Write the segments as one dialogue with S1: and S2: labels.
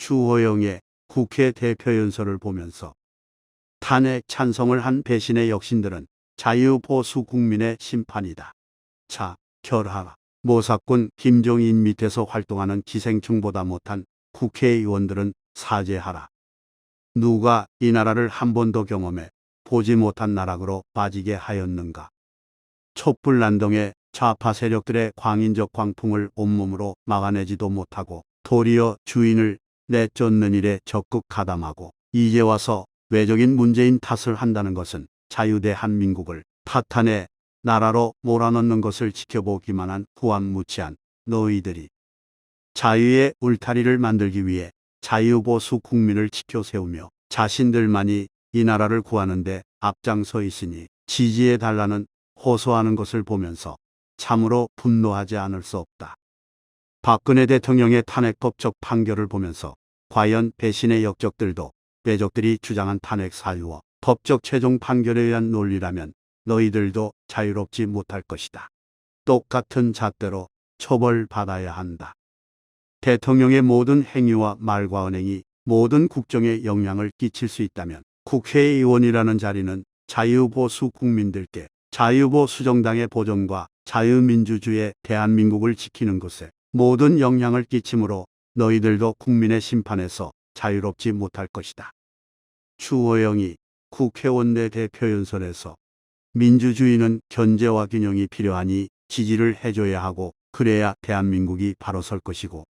S1: 주호영의 국회 대표연설을 보면서 탄핵 찬성을 한 배신의 역신들은 자유보수 국민의 심판이다. 자, 결하라. 모사꾼 김종인 밑에서 활동하는 기생충보다 못한 국회의원들은 사죄하라. 누가 이 나라를 한 번도 경험해 보지 못한 나락으로 빠지게 하였는가. 촛불난동의 좌파 세력들의 광인적 광풍을 온몸으로 막아내지도 못하고 도리어 주인을 내쫓는 일에 적극 가담하고 이제 와서 외적인 문재인 탓을 한다는 것은 자유대한민국을 파탄의 나라로 몰아넣는 것을 지켜보기만 한 후안무치한 너희들이 자유의 울타리를 만들기 위해 자유보수 국민을 지켜 세우며 자신들만이 이 나라를 구하는데 앞장서 있으니 지지해달라는 호소하는 것을 보면서 참으로 분노하지 않을 수 없다. 박근혜 대통령의 탄핵 법적 판결을 보면서 과연 배신의 역적들도 외적들이 주장한 탄핵 사유와 법적 최종 판결에 의한 논리라면 너희들도 자유롭지 못할 것이다. 똑같은 잣대로 처벌받아야 한다. 대통령의 모든 행위와 말과 언행이 모든 국정에 영향을 끼칠 수 있다면 국회의원이라는 자리는 자유보수 국민들께 자유보수 정당의 보존과 자유민주주의의 대한민국을 지키는 것에 모든 영향을 끼치므로 너희들도 국민의 심판에서 자유롭지 못할 것이다. 주호영이 국회원내 대표연설에서 민주주의는 견제와 균형이 필요하니 지지를 해줘야 하고 그래야 대한민국이 바로 설 것이고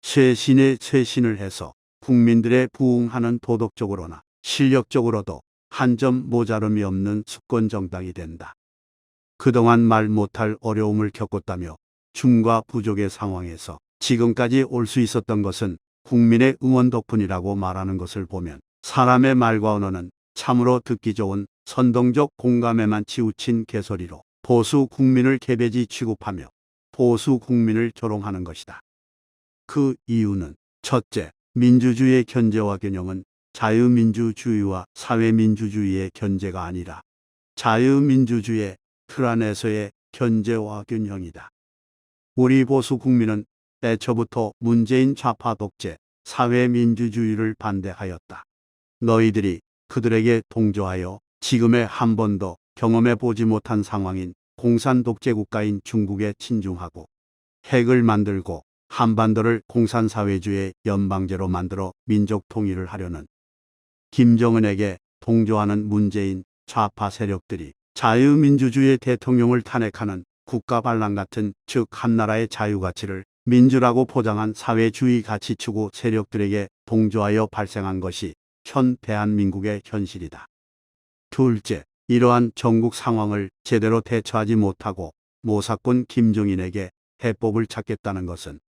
S1: 쇄신에 쇄신을 해서 국민들의 부응하는 도덕적으로나 실력적으로도 한 점 모자름이 없는 수권정당이 된다. 그동안 말 못할 어려움을 겪었다며 중과 부족의 상황에서 지금까지 올 수 있었던 것은 국민의 응원 덕분이라고 말하는 것을 보면 사람의 말과 언어는 참으로 듣기 좋은 선동적 공감에만 치우친 개소리로 보수 국민을 개배지 취급하며 보수 국민을 조롱하는 것이다. 그 이유는 첫째, 민주주의의 견제와 균형은 자유민주주의와 사회민주주의의 견제가 아니라 자유민주주의의 틀 안에서의 견제와 균형이다. 우리 보수 국민은 애초부터 문재인 좌파 독재 사회민주주의를 반대하였다. 너희들이 그들에게 동조하여 지금의 한 번도 경험해 보지 못한 상황인 공산 독재 국가인 중국에 친중하고 핵을 만들고 한반도를 공산사회주의 연방제로 만들어 민족 통일을 하려는 김정은에게 동조하는 문재인 좌파 세력들이 자유민주주의 대통령을 탄핵하는 국가반란 같은 즉 한나라의 자유가치를 민주라고 포장한 사회주의 가치추구 세력들에게 동조하여 발생한 것이 현 대한민국의 현실이다. 둘째, 이러한 전국 상황을 제대로 대처하지 못하고 모사꾼 김종인에게 해법을 찾겠다는 것은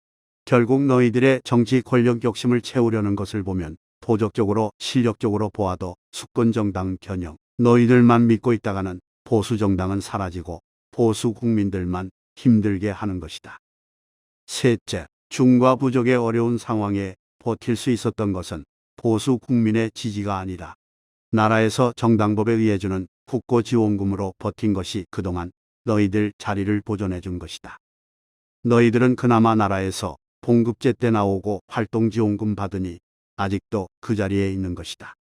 S1: 결국 너희들의 정치 권력 욕심을 채우려는 것을 보면 도덕적으로 실력적으로 보아도 수권정당 겨녕 너희들만 믿고 있다가는 보수정당은 사라지고 보수 국민들만 힘들게 하는 것이다. 셋째, 중과 부족의 어려운 상황에 버틸 수 있었던 것은 보수 국민의 지지가 아니라 나라에서 정당법에 의해 주는 국고지원금으로 버틴 것이 그동안 너희들 자리를 보존해 준 것이다. 너희들은 그나마 나라에서 봉급제 때 나오고 활동지원금 받으니 아직도 그 자리에 있는 것이다.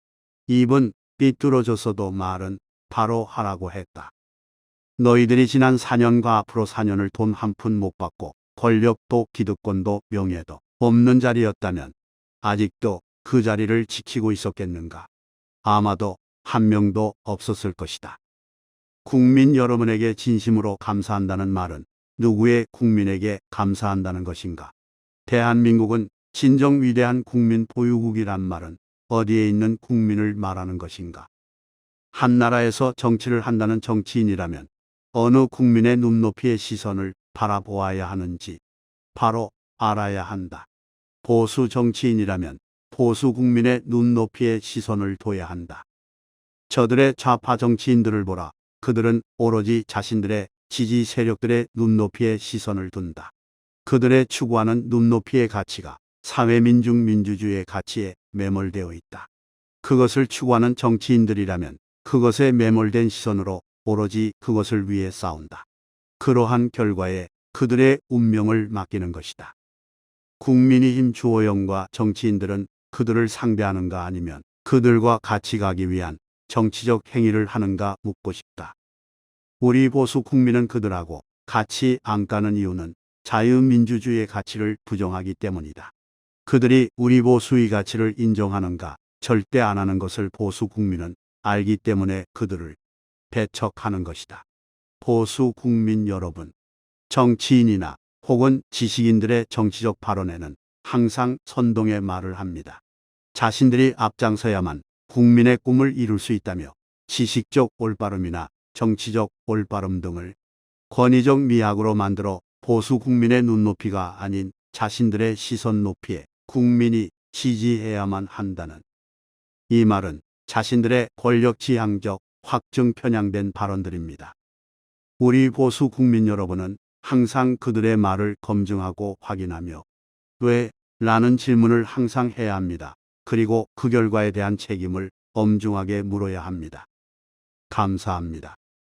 S1: 입은 삐뚤어졌어도 말은 바로 하라고 했다. 너희들이 지난 4년과 앞으로 4년을 돈 한 푼 못 받고 권력도 기득권도 명예도 없는 자리였다면 아직도 그 자리를 지키고 있었겠는가? 아마도 한 명도 없었을 것이다. 국민 여러분에게 진심으로 감사한다는 말은 누구의 국민에게 감사한다는 것인가? 대한민국은 진정 위대한 국민 보유국이란 말은 어디에 있는 국민을 말하는 것인가? 한 나라에서 정치를 한다는 정치인이라면 어느 국민의 눈높이의 시선을 바라보아야 하는지 바로 알아야 한다. 보수 정치인이라면 보수 국민의 눈높이의 시선을 둬야 한다. 저들의 좌파 정치인들을 보라. 그들은 오로지 자신들의 지지 세력들의 눈높이의 시선을 둔다. 그들의 추구하는 눈높이의 가치가 사회민중 민주주의의 가치에 매몰되어 있다. 그것을 추구하는 정치인들이라면 그것에 매몰된 시선으로 오로지 그것을 위해 싸운다. 그러한 결과에 그들의 운명을 맡기는 것이다. 국민의힘 주호영과 정치인들은 그들을 상대하는가 아니면 그들과 같이 가기 위한 정치적 행위를 하는가 묻고 싶다. 우리 보수 국민은 그들하고 같이 안 가는 이유는 자유민주주의의 가치를 부정하기 때문이다. 그들이 우리 보수의 가치를 인정하는가 절대 안 하는 것을 보수 국민은 알기 때문에 그들을 배척하는 것이다. 보수 국민 여러분, 정치인이나 혹은 지식인들의 정치적 발언에는 항상 선동의 말을 합니다. 자신들이 앞장서야만 국민의 꿈을 이룰 수 있다며 지식적 올바름이나 정치적 올바름 등을 권위적 미학으로 만들어 보수 국민의 눈높이가 아닌 자신들의 시선 높이에 국민이 지지해야만 한다는 이 말은 자신들의 권력 지향적 확증 편향된 발언들입니다. 우리 보수 국민 여러분은 항상 그들의 말을 검증하고 확인하며 왜? 라는 질문을 항상 해야 합니다. 그리고 그 결과에 대한 책임을 엄중하게 물어야 합니다. 감사합니다.